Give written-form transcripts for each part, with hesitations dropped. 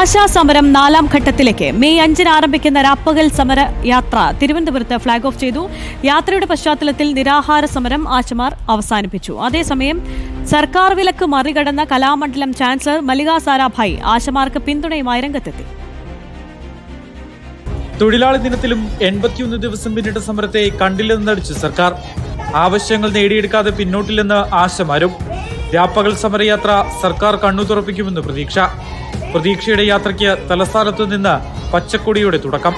ആശാസമരം 4ാം ഘട്ടത്തിലേക്ക് മെയ് 5-ന് ആരംഭിക്കുന്ന രാപ്പകൽ സമര യാത്ര തിരുവനന്തപുരത്ത് ഫ്ളാഗ് ഓഫ് ചെയ്തു. യാത്രയുടെ പശ്ചാത്തലത്തിൽ നിരാഹാര സമരം ആശമാർ അവസാനിപ്പിച്ചു. അതേസമയം സർക്കാർ വിലക്ക് മറികടന്ന കലാമണ്ഡലം ചാൻസലർ മല്ലിക സാരാഭായ് ആശമാർക്ക് പിന്തുണയുമായി രംഗത്തെത്തി. തൊഴിലാളി ദിനത്തിലും 81 ദിവസം പിന്നിട്ട സമരത്തെ കണ്ടില്ലെന്നടിച്ച് സർക്കാർ. ആവശ്യങ്ങൾ നേടിയെടുക്കാതെ പിന്നോട്ടില്ലെന്ന് ആശമാരും. രാപ്പകൽ സമരയാത്ര സർക്കാർ കണ്ണു തുറപ്പിക്കുമെന്ന് പ്രതീക്ഷയുടെ യാത്രയ്ക്ക് തലസ്ഥാനത്തു നിന്ന് പച്ചക്കൊടിയുടെ തുടക്കം.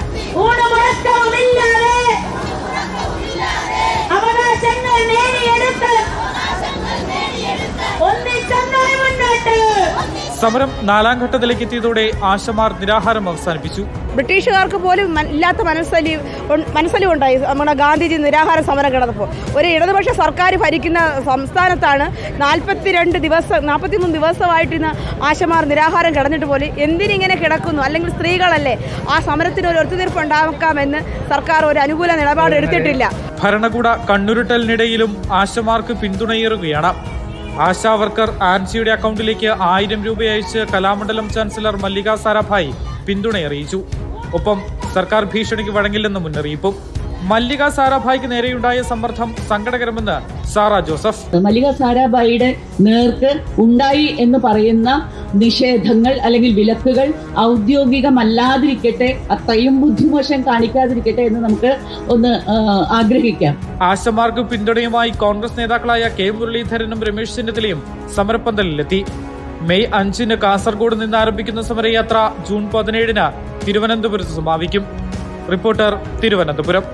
സമരം 4ാം ഘട്ടത്തിലേക്ക് എത്തിയതോടെ ആശമാർ നിരാഹാരം അവസാനിപ്പിച്ചു. ബ്രിട്ടീഷുകാർക്ക് പോലും ഇല്ലാത്ത മനസ്സലിവുണ്ടായി നമ്മുടെ ഗാന്ധിജി നിരാഹാര സമരം കിടന്നപ്പോൾ. ഒരു ഇടതുപക്ഷ സർക്കാർ ഭരിക്കുന്ന സംസ്ഥാനത്താണ് 43 ദിവസമായിട്ട് ഇന്ന് ആശമാർ നിരാഹാരം കിടന്നിട്ട് പോലും എന്തിനിങ്ങനെ കിടക്കുന്നു? അല്ലെങ്കിൽ സ്ത്രീകളല്ലേ, ആ സമരത്തിന് ഒരു ഒത്തുതീർപ്പ് ഉണ്ടാക്കാമെന്ന് സർക്കാർ ഒരു അനുകൂല നിലപാട് എടുത്തിട്ടില്ല. ഭരണകൂട കണ്ണുരുട്ടലിനിടയിലും ആശമാർക്ക് പിന്തുണയേറുകയാണ്. ആശാ വർക്കർ ആൻസിയുടെ അക്കൗണ്ടിലേക്ക് 1000 രൂപ അയച്ച് കലാമണ്ഡലം ചാൻസലർ മല്ലിക സാരാഭായ് പിന്തുണയറിയിച്ചു. ഒപ്പം സർക്കാർ ഭീഷണിക്ക് വഴങ്ങില്ലെന്ന് മുന്നറിയിപ്പും. മല്ലിക സാരാഭായിക്ക് നേരെയുണ്ടായ സമ്മർദ്ദം സങ്കടകരമെന്ന് സാറ ജോസഫ്. മല്ലിക സാരാഭായിയുടെ നേർക്ക് ഉണ്ടായി എന്ന് പറയുന്ന നിഷേധങ്ങൾ അല്ലെങ്കിൽ വിലക്കുകൾ ഔദ്യോഗികമല്ലാതിരിക്കട്ടെ, അത്രയും ബുദ്ധിമോശം കാണിക്കാതിരിക്കട്ടെ എന്ന് നമുക്ക് ഒന്ന് ആഗ്രഹിക്കാം. ആശമാർക്ക് പിന്തുണയുമായി കോൺഗ്രസ് നേതാക്കളായ കെ മുരളീധരനും രമേശ് ചെന്നിത്തലയും സമരപ്പന്തലിലെത്തി. മെയ് 5-ന് കാസർഗോഡ് നിന്ന് ആരംഭിക്കുന്ന സമരയാത്ര ജൂൺ 17-ന് തിരുവനന്തപുരത്ത് സമാപിക്കും. റിപ്പോർട്ടർ, തിരുവനന്തപുരം.